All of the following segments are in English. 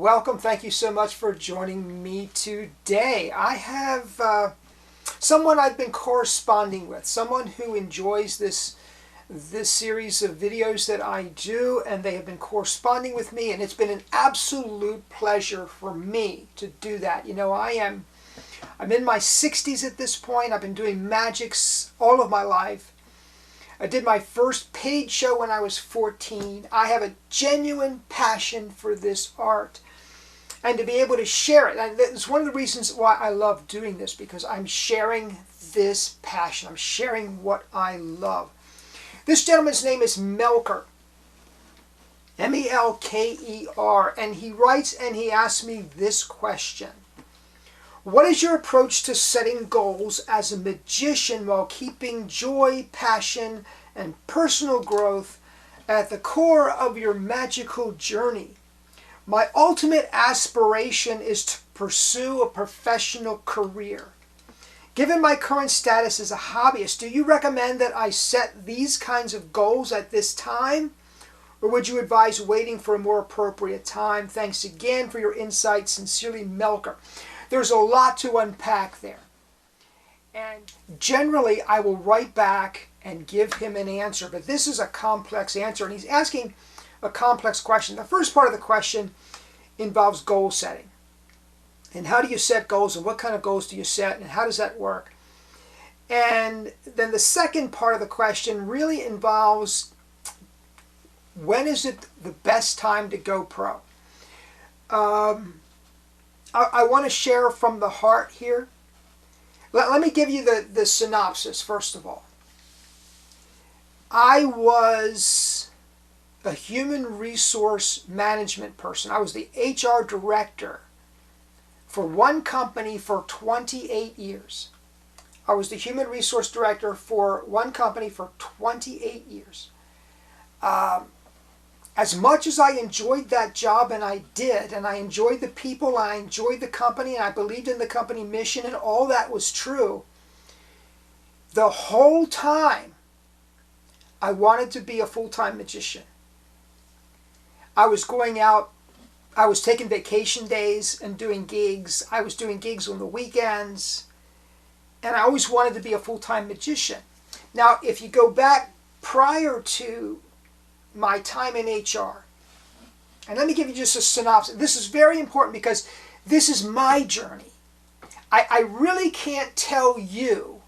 welcome. Thank you so much for joining me today. I have someone I've been corresponding with, someone who enjoys this series of videos that I do, and they have been corresponding with me, and it's been an absolute pleasure for me to do that. You know, I'm in my 60s at this point. I've been doing magics all of my life. I did my first paid show when I was 14. I have a genuine passion for this art, and to be able to share it. And it's one of the reasons why I love doing this, because I'm sharing this passion. I'm sharing what I love. This gentleman's name is Melker, M-E-L-K-E-R, and he writes and he asks me this question. What is your approach to setting goals as a magician while keeping joy, passion, and personal growth at the core of your magical journey? My ultimate aspiration is to pursue a professional career. Given my current status as a hobbyist, do you recommend that I set these kinds of goals at this time? Or would you advise waiting for a more appropriate time? Thanks again for your insight. Sincerely, Melker. There's a lot to unpack there. And generally, I will write back and give him an answer. But this is a complex answer, and he's asking a complex question. The first part of the question involves goal setting. And how do you set goals, and what kind of goals do you set, and how does that work? And then the second part of the question really involves, when is it the best time to go pro? I want to share from the heart here. Let me give you the synopsis, first of all. I was a human resource management person. I was the HR director for one company for 28 years. I was the human resource director for one company for 28 years. As much as I enjoyed that job, and I did, and I enjoyed the people, I enjoyed the company, and I believed in the company mission, and all that was true, the whole time I wanted to be a full-time magician. I was going out, I was taking vacation days and doing gigs. I was doing gigs on the weekends, and I always wanted to be a full-time magician. Now, if you go back prior to my time in HR, and let me give you just a synopsis. This is very important because this is my journey. I really can't tell you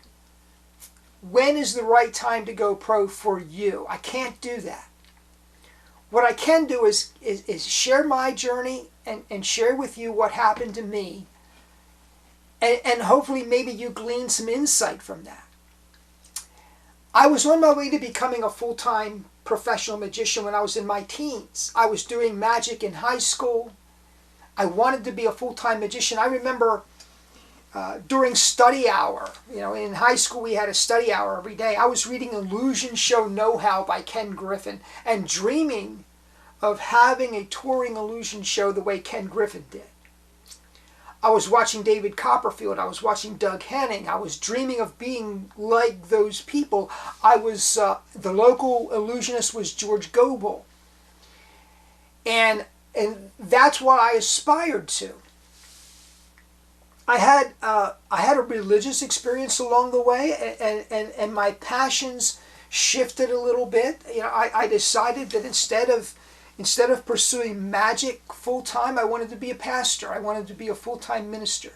when is the right time to go pro for you. I can't do that. What I can do is share my journey and share with you what happened to me, and hopefully maybe you glean some insight from that. I was on my way to becoming a full-time professional magician when I was in my teens. I was doing magic in high school. I wanted to be a full-time magician. I remember during study hour, in high school we had a study hour every day. I was reading Illusion Show Know-How by Ken Griffin and dreaming of having a touring illusion show the way Ken Griffin did. I was watching David Copperfield. I was watching Doug Haney. I was dreaming of being like those people. I was, the local illusionist was George Goebel. And that's what I aspired to. I had a religious experience along the way, and my passions shifted a little bit. I decided that instead of pursuing magic full-time, I wanted to be a pastor. I wanted to be a full-time minister.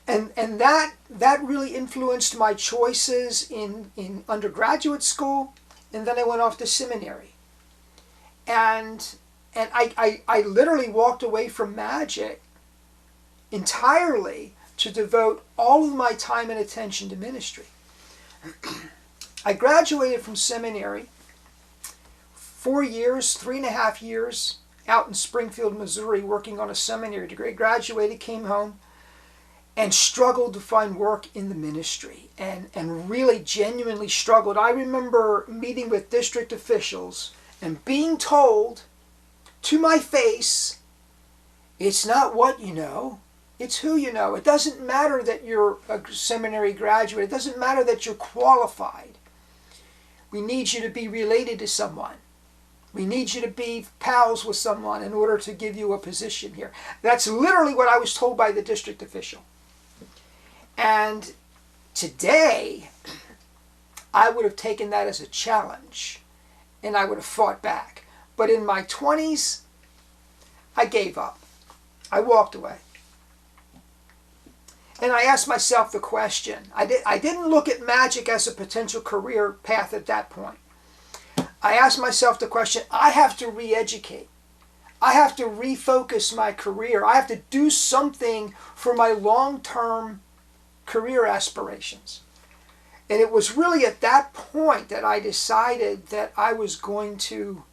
And that really influenced my choices in undergraduate school, and then I went off to seminary. And I literally walked away from magic entirely to devote all of my time and attention to ministry. I graduated from seminary 4 years, 3.5 years out in Springfield, Missouri, working on a seminary degree. Graduated, came home, and struggled to find work in the ministry, and really genuinely struggled. I remember meeting with district officials and being told to my face, it's not what you know, it's who you know. It doesn't matter that you're a seminary graduate. It doesn't matter that you're qualified. We need you to be related to someone. We need you to be pals with someone in order to give you a position here. That's literally what I was told by the district official. And today, I would have taken that as a challenge, and I would have fought back. But in my 20s, I gave up. I walked away. And I asked myself the question. I didn't look at magic as a potential career path at that point. I asked myself the question, I have to re-educate. I have to refocus my career. I have to do something for my long-term career aspirations. And it was really at that point that I decided that I was going to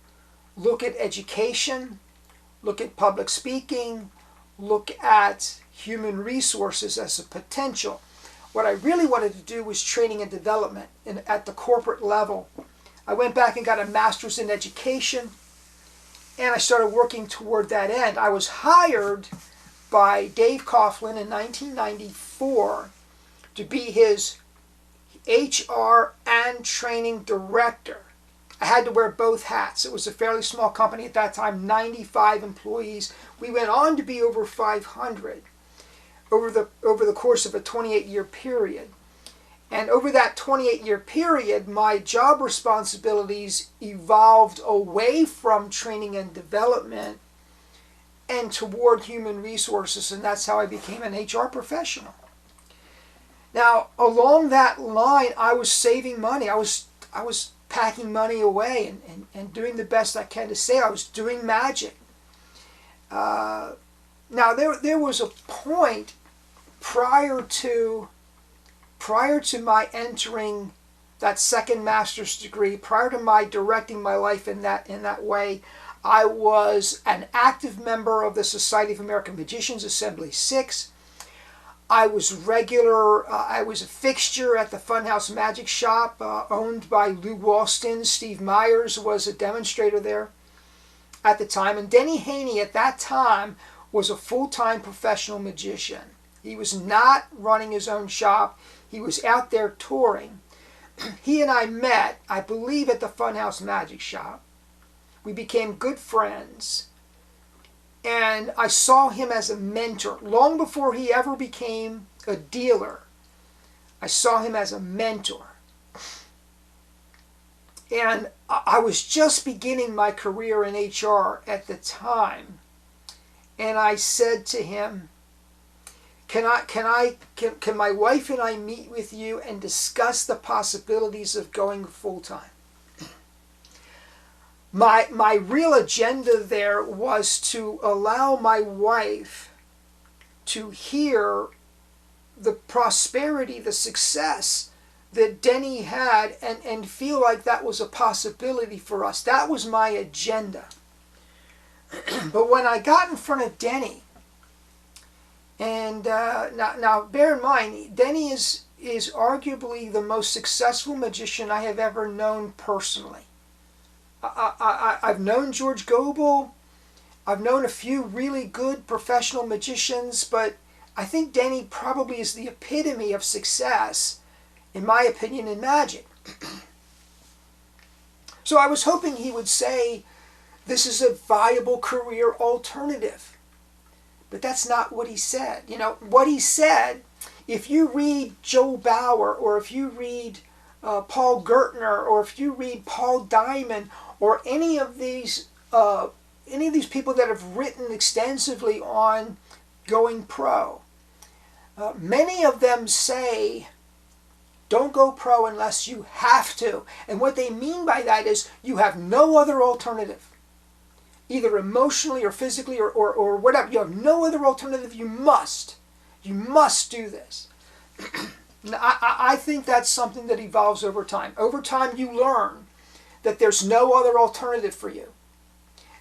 look at education, look at public speaking, look at human resources as a potential. What I really wanted to do was training and development at the corporate level. I went back and got a master's in education, and I started working toward that end. I was hired by Dave Coughlin in 1994 to be his HR and training director. I had to wear both hats. It was a fairly small company at that time, 95 employees. We went on to be over 500 over the course of a 28-year period. And over that 28-year period, my job responsibilities evolved away from training and development and toward human resources, and that's how I became an HR professional. Now, along that line, I was saving money. I was packing money away and doing the best I can to say I was doing magic. Now, there was a point prior to my entering that second master's degree, prior to my directing my life in that way, I was an active member of the Society of American Magicians, Assembly 6. I was a fixture at the Funhouse Magic Shop, owned by Lou Walston. Steve Myers was a demonstrator there at the time. And Denny Haney at that time was a full-time professional magician. He was not running his own shop. He was out there touring. He and I met, I believe, at the Funhouse Magic Shop. We became good friends. And I saw him as a mentor. Long before he ever became a dealer, I saw him as a mentor. And I was just beginning my career in HR at the time. And I said to him, can my wife and I meet with you and discuss the possibilities of going full-time? My real agenda there was to allow my wife to hear the prosperity, the success that Denny had, and feel like that was a possibility for us. That was my agenda. But when I got in front of Denny, and now bear in mind, Denny is arguably the most successful magician I have ever known personally. I've known George Goebel. I've known a few really good professional magicians, but I think Denny probably is the epitome of success, in my opinion, in magic. So I was hoping he would say, this is a viable career alternative. But that's not what he said. You know, what he said, if you read Joel Bauer, or if you read Paul Gertner, or if you read Paul Diamond, or any of these people that have written extensively on going pro, many of them say, don't go pro unless you have to. And what they mean by that is you have no other alternative. Either emotionally or physically or whatever. You have no other alternative. You must do this. I think that's something that evolves over time. Over time you learn that there's no other alternative for you.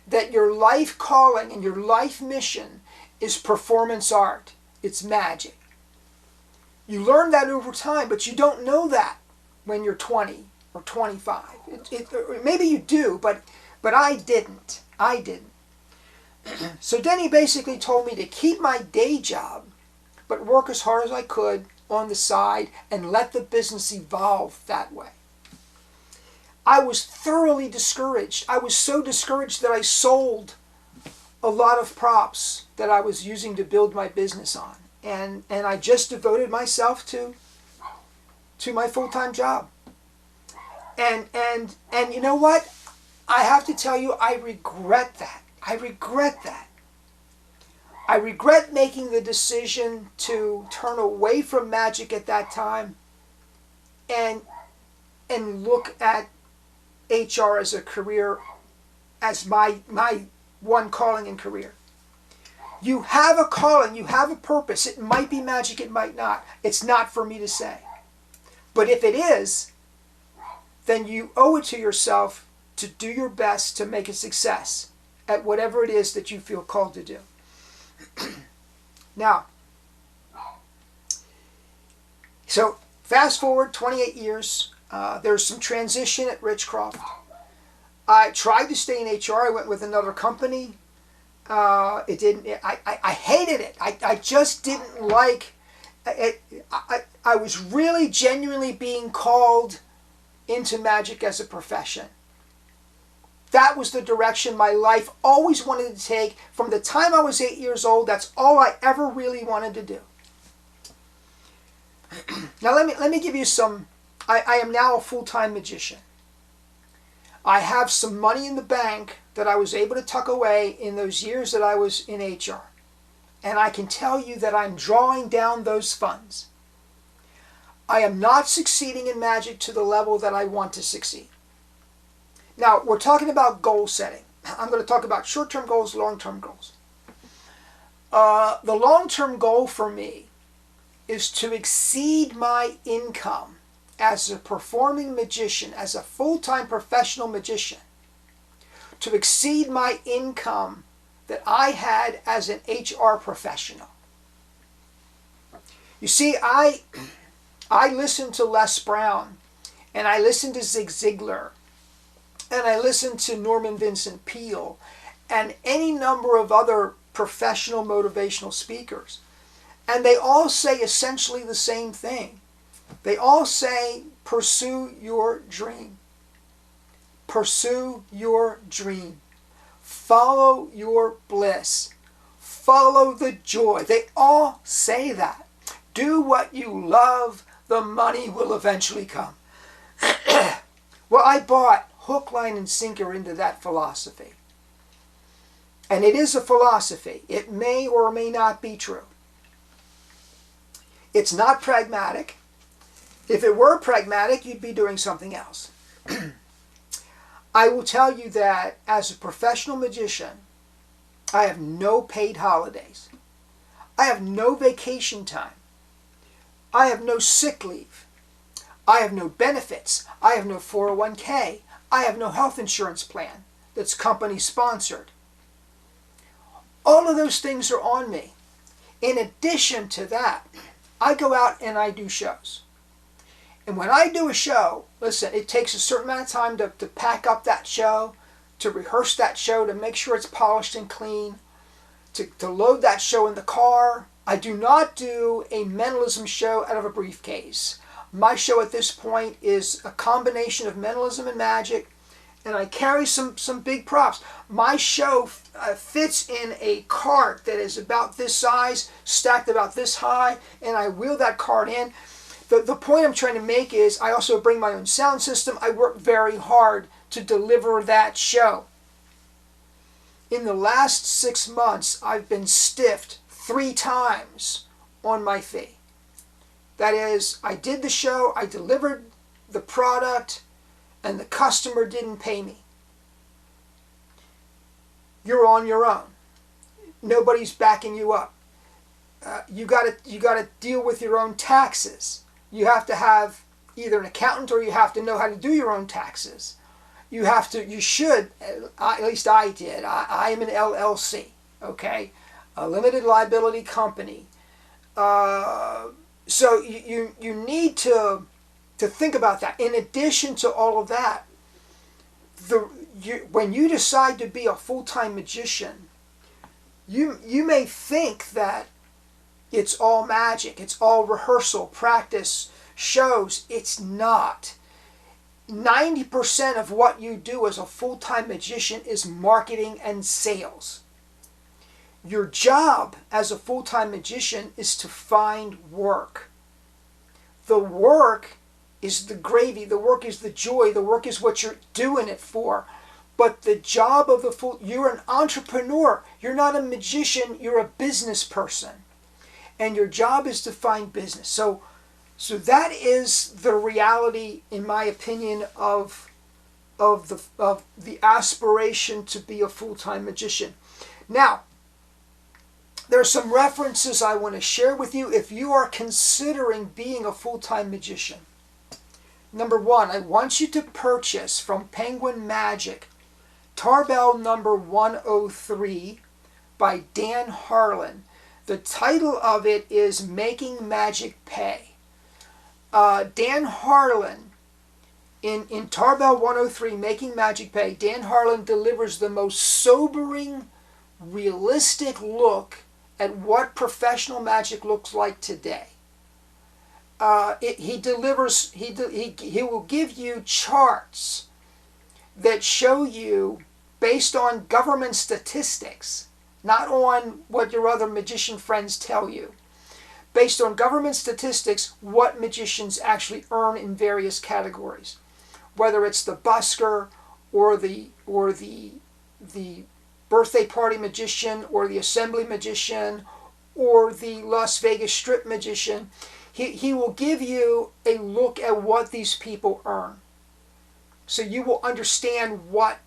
That your life calling and your life mission is performance art. It's magic. You learn that over time, but you don't know that when you're 20 or 25. Maybe you do, but I didn't. So Denny basically told me to keep my day job, but work as hard as I could on the side and let the business evolve that way. I was thoroughly discouraged. I was so discouraged that I sold a lot of props that I was using to build my business on. And I just devoted myself to my full-time job. And you know what? I have to tell you, I regret that. I regret that. I regret making the decision to turn away from magic at that time and look at HR as a career, as my one calling and career. You have a calling, you have a purpose. It might be magic, it might not. It's not for me to say. But if it is, then you owe it to yourself to do your best to make a success at whatever it is that you feel called to do. Now, so fast forward 28 years, there's some transition at Richcroft. I tried to stay in HR. I went with another company. It didn't. I hated it. I just didn't like it. I was really genuinely being called into magic as a profession. That was the direction my life always wanted to take. From the time I was 8 years old, that's all I ever really wanted to do. Now let me give you some. I am now a full-time magician. I have some money in the bank that I was able to tuck away in those years that I was in HR. And I can tell you that I'm drawing down those funds. I am not succeeding in magic to the level that I want to succeed. Now, we're talking about goal setting. I'm going to talk about short-term goals, long-term goals. The long-term goal for me is to exceed my income as a performing magician, as a full-time professional magician, to exceed my income that I had as an HR professional. You see, I listened to Les Brown, and I listened to Zig Ziglar, and I listened to Norman Vincent Peale, and any number of other professional motivational speakers. And they all say essentially the same thing. They all say, pursue your dream. Pursue your dream. Follow your bliss. Follow the joy. They all say that. Do what you love. The money will eventually come. Well, I bought hook, line, and sinker into that philosophy. And it is a philosophy. It may or may not be true. It's not pragmatic. If it were pragmatic, you'd be doing something else. I will tell you that as a professional magician, I have no paid holidays. I have no vacation time. I have no sick leave. I have no benefits. I have no 401k. I have no health insurance plan that's company sponsored. All of those things are on me. In addition to that, I go out and I do shows. And when I do a show, listen, it takes a certain amount of time to pack up that show, to rehearse that show, to make sure it's polished and clean, to load that show in the car. I do not do a mentalism show out of a briefcase. My show at this point is a combination of mentalism and magic, and I carry some big props. My show fits in a cart that is about this size, stacked about this high, and I wheel that cart in. The point I'm trying to make is I also bring my own sound system. I work very hard to deliver that show. In the last 6 months, I've been stiffed 3 times on my fee. That is, I did the show, I delivered the product, and the customer didn't pay me. You're on your own. Nobody's backing you up. You gotta deal with your own taxes. You have to have either an accountant or you have to know how to do your own taxes. You should, at least I did. I am an LLC, okay? A limited liability company. So you need to think about that. In addition to all of that, when you decide to be a full-time magician, you may think that it's all magic, it's all rehearsal, practice, shows. It's not. 90% of what you do as a full-time magician is marketing and sales. Your job as a full-time magician is to find work. The work is the gravy, the work is the joy, the work is what you're doing it for. But the job of you're an entrepreneur. You're not a magician, you're a business person. And your job is to find business. So that is the reality, in my opinion, of the aspiration to be a full-time magician. Now, there are some references I want to share with you if you are considering being a full-time magician. Number one, I want you to purchase from Penguin Magic Tarbell number 103 by Dan Harlan. The title of it is Making Magic Pay. Dan Harlan, in Tarbell 103, Making Magic Pay, Dan Harlan delivers the most sobering, realistic look at what professional magic looks like today. He will give you charts that show you, based on government statistics, not on what your other magician friends tell you, based on government statistics, what magicians actually earn in various categories, whether it's the busker or the birthday party magician or the assembly magician or the Las Vegas Strip magician. He will give you a look at what these people earn, so you will understand what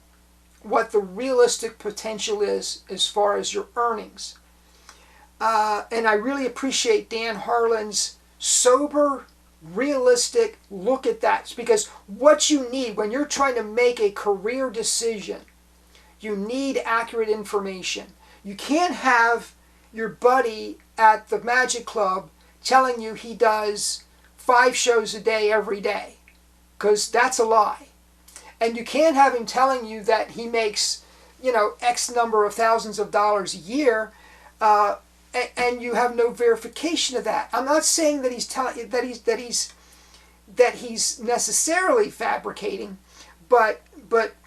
the realistic potential is as far as your earnings. And I really appreciate Dan Harlan's sober, realistic look at that, because what you need when you're trying to make a career decision, you need accurate information. You can't have your buddy at the Magic Club telling you he does 5 shows a day every day, because that's a lie. And you can't have him telling you that he makes, X number of thousands of dollars a year, and you have no verification of that. I'm not saying that he's telling that he's necessarily fabricating, but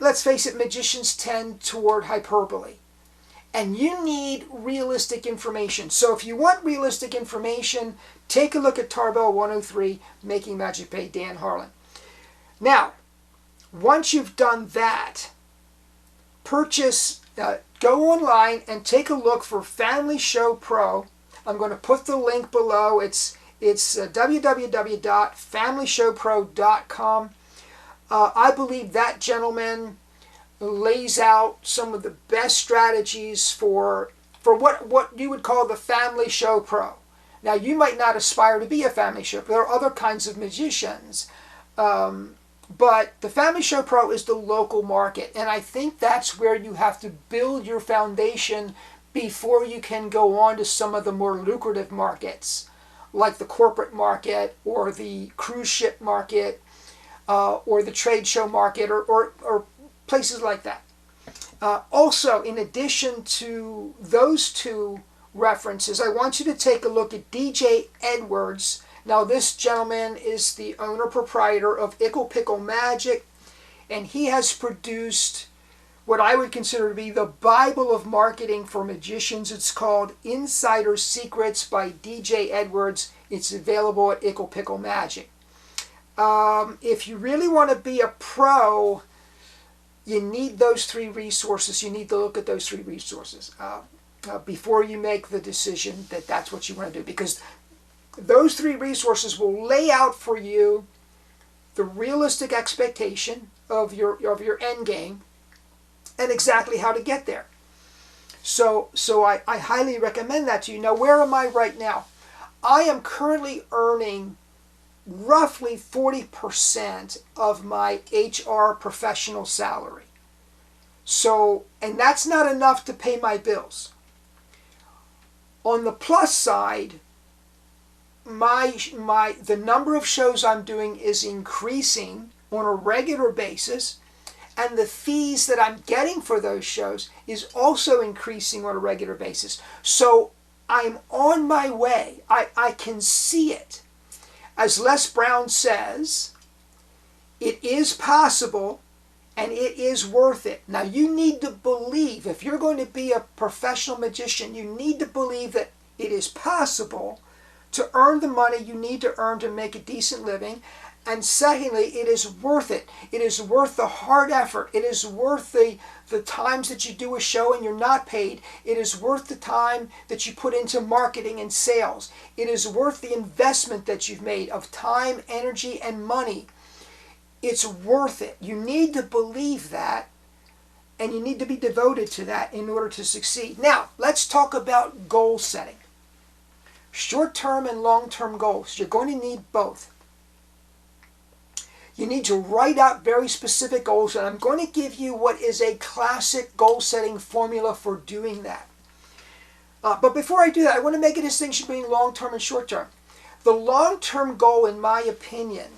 let's face it, magicians tend toward hyperbole. And you need realistic information. So if you want realistic information, take a look at Tarbell 103, Making Magic Pay, Dan Harlan. Now, once you've done that, purchase, go online and take a look for Family Show Pro. I'm going to put the link below. It's www.familyshowpro.com. I believe that gentleman lays out some of the best strategies for what you would call the Family Show Pro. Now, you might not aspire to be a Family Show Pro. There are other kinds of magicians. But the Family Show Pro is the local market. And I think that's where you have to build your foundation before you can go on to some of the more lucrative markets, like the corporate market or the cruise ship market or the trade show market or places like that. Also, in addition to those two references, I want you to take a look at DJ Edwards. Now, this gentleman is the owner-proprietor of Ickle, Pickle Magic, and he has produced what I would consider to be the Bible of marketing for magicians. It's called Insider Secrets by DJ Edwards. It's available at Ickle, Pickle Magic. If you really want to be a pro, you need those 3 resources. You need to look at those 3 resources before you make the decision that that's what you want to do, because those 3 resources will lay out for you the realistic expectation of your end game and exactly how to get there. So I highly recommend that to you. Now, where am I right now? I am currently earning roughly 40% of my HR professional salary. And that's not enough to pay my bills. On the plus side, the number of shows I'm doing is increasing on a regular basis, and the fees that I'm getting for those shows is also increasing on a regular basis. So I'm on my way. I can see it. As Les Brown says, It is possible, and it is worth it. Now, you need to believe, if you're going to be a professional magician, you need to believe that it is possible to earn the money you need to earn to make a decent living. And secondly, it is worth it. It is worth the hard effort. It is worth the times that you do a show and you're not paid. It is worth the time that you put into marketing and sales. It is worth the investment that you've made of time, energy, and money. It's worth it. You need to believe that, and you need to be devoted to that in order to succeed. Now, let's talk about goal setting. Short-term and long-term goals. You're going to need both. You need to write out very specific goals, and I'm going to give you what is a classic goal-setting formula for doing that. But before I do that, I want to make a distinction between long-term and short-term. The long-term goal, in my opinion,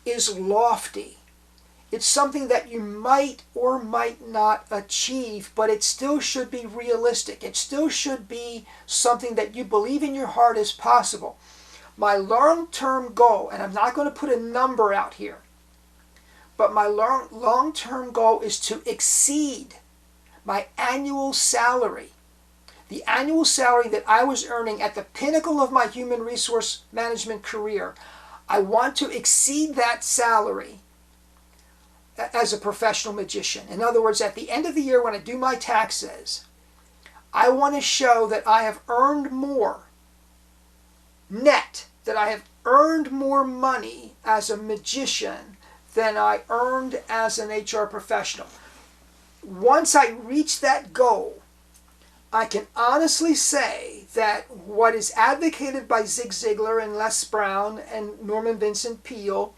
is lofty. It's something that you might or might not achieve, but it still should be realistic. It still should be something that you believe in your heart is possible. My long-term goal, and I'm not going to put a number out here, but my long-term goal is to exceed my annual salary. The annual salary that I was earning at the pinnacle of my human resource management career. I want to exceed that salary as a professional magician. In other words, at the end of the year when I do my taxes, I want to show that I have earned more net, that I have earned more money as a magician than I earned as an HR professional. Once I reach that goal, I can honestly say that what is advocated by Zig Ziglar and Les Brown and Norman Vincent Peale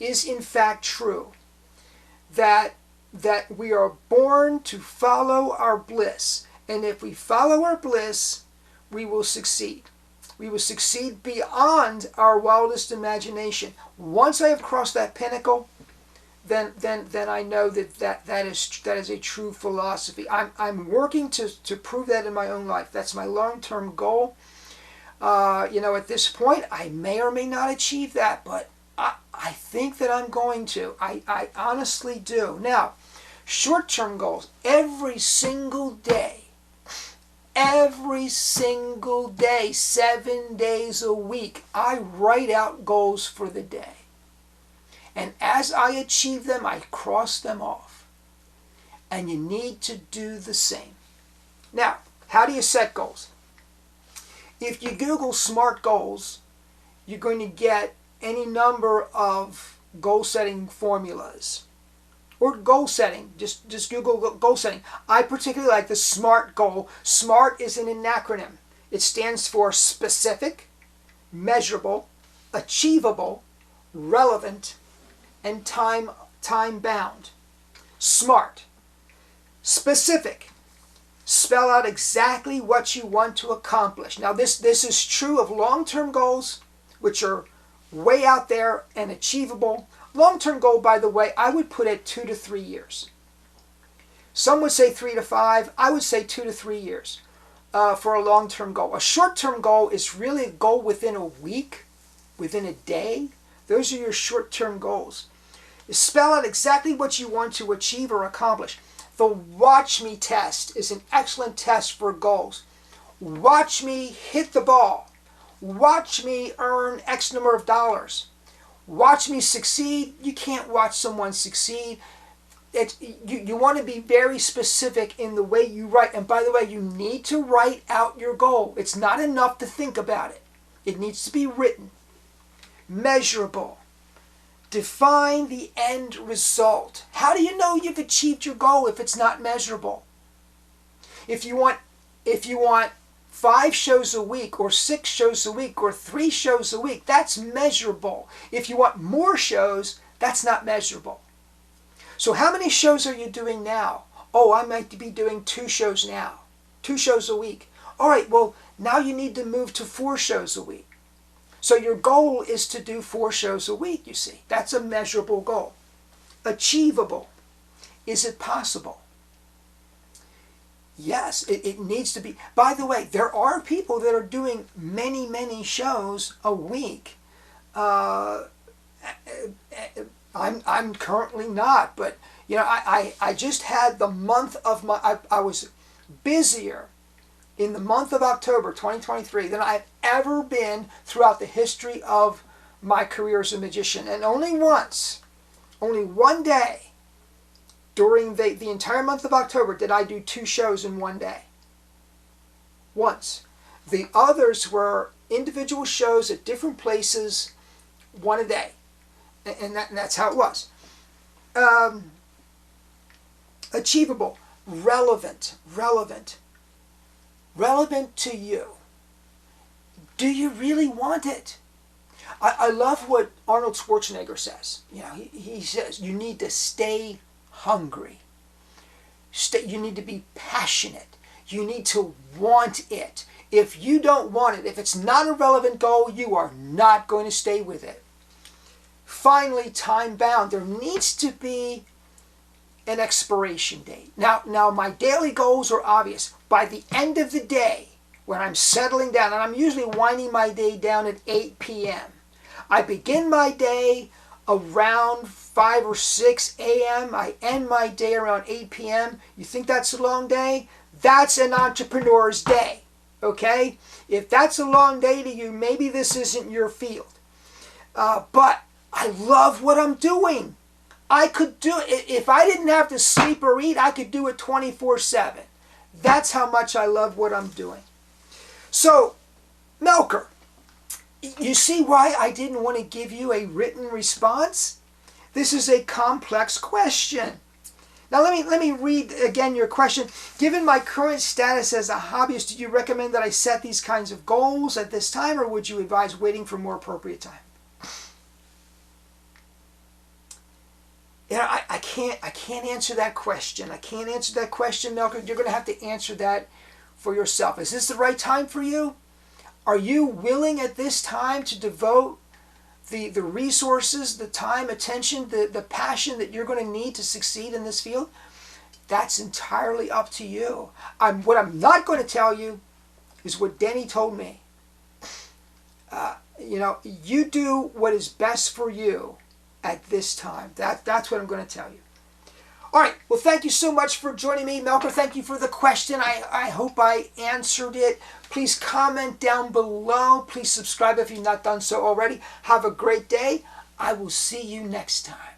is in fact true. That we are born to follow our bliss. And if we follow our bliss, we will succeed. We will succeed beyond our wildest imagination. Once I have crossed that pinnacle, then I know that is a true philosophy. I'm working to prove that in my own life. That's my long-term goal. At this point, I may or may not achieve that, but I think that I'm going to. I honestly do. Now, short-term goals. Every single day, 7 days a week, I write out goals for the day. And as I achieve them, I cross them off. And you need to do the same. Now, how do you set goals? If you Google SMART goals, you're going to get any number of goal-setting formulas. Or goal setting. Just Google goal setting. I particularly like the SMART goal. SMART is an acronym. It stands for specific, measurable, achievable, relevant, and time-bound. SMART. Specific. Spell out exactly what you want to accomplish. Now this is true of long-term goals, which are way out there and achievable. Long-term goal, by the way, I would put at 2 to 3 years. Some would say 3 to 5. I would say 2 to 3 years for a long-term goal. A short-term goal is really a goal within a week, within a day. Those are your short-term goals. You spell out exactly what you want to achieve or accomplish. The Watch Me test is an excellent test for goals. Watch me hit the ball. Watch me earn X number of dollars. Watch me succeed. You can't watch someone succeed. You want to be very specific in the way you write. And by the way, you need to write out your goal. It's not enough to think about it. It needs to be written. Measurable. Define the end result. How do you know you've achieved your goal if it's not measurable? If you want 5 shows a week or 6 shows a week or 3 shows a week, that's measurable. If you want more shows, that's not measurable. So how many shows are you doing now? Oh, I might be doing 2 shows now. 2 shows a week. All right, well, now you need to move to 4 shows a week. So your goal is to do 4 shows a week, you see. That's a measurable goal. Achievable. Is it possible? Yes, it needs to be. By the way, there are people that are doing many shows a week. I'm currently not, but I just had the month of I was busier in the month of October 2023 than I've ever been throughout the history of my career as a magician. And only one day during the entire month of October did I do 2 shows in one day. Once. The others were individual shows at different places, one a day. And that's how it was. Achievable. Relevant to you. Do you really want it? I love what Arnold Schwarzenegger says. He says you need to stay hungry. You need to be passionate. You need to want it. If you don't want it, if it's not a relevant goal, you are not going to stay with it. Finally, time bound. There needs to be an expiration date. Now my daily goals are obvious. By the end of the day, when I'm settling down, and I'm usually winding my day down at 8 p.m., I begin my day around 5 or 6 a.m. I end my day around 8 p.m. You think that's a long day? That's an entrepreneur's day, okay? If that's a long day to you, maybe this isn't your field. But I love what I'm doing. I could do it. If I didn't have to sleep or eat, I could do it 24/7. That's how much I love what I'm doing. So, Melker, you see why I didn't want to give you a written response? This is a complex question. Now let me read again your question. Given my current status as a hobbyist, do you recommend that I set these kinds of goals at this time, or would you advise waiting for more appropriate time? I can't answer that question. I can't answer that question, Melker. You're going to have to answer that for yourself. Is this the right time for you? Are you willing at this time to devote the resources, the time, attention, the passion that you're going to need to succeed in this field? That's entirely up to you. What I'm not going to tell you is what Denny told me. You do what is best for you at this time. That's what I'm going to tell you. All right. Well, thank you so much for joining me, Melker. Thank you for the question. I hope I answered it. Please comment down below. Please subscribe if you've not done so already. Have a great day. I will see you next time.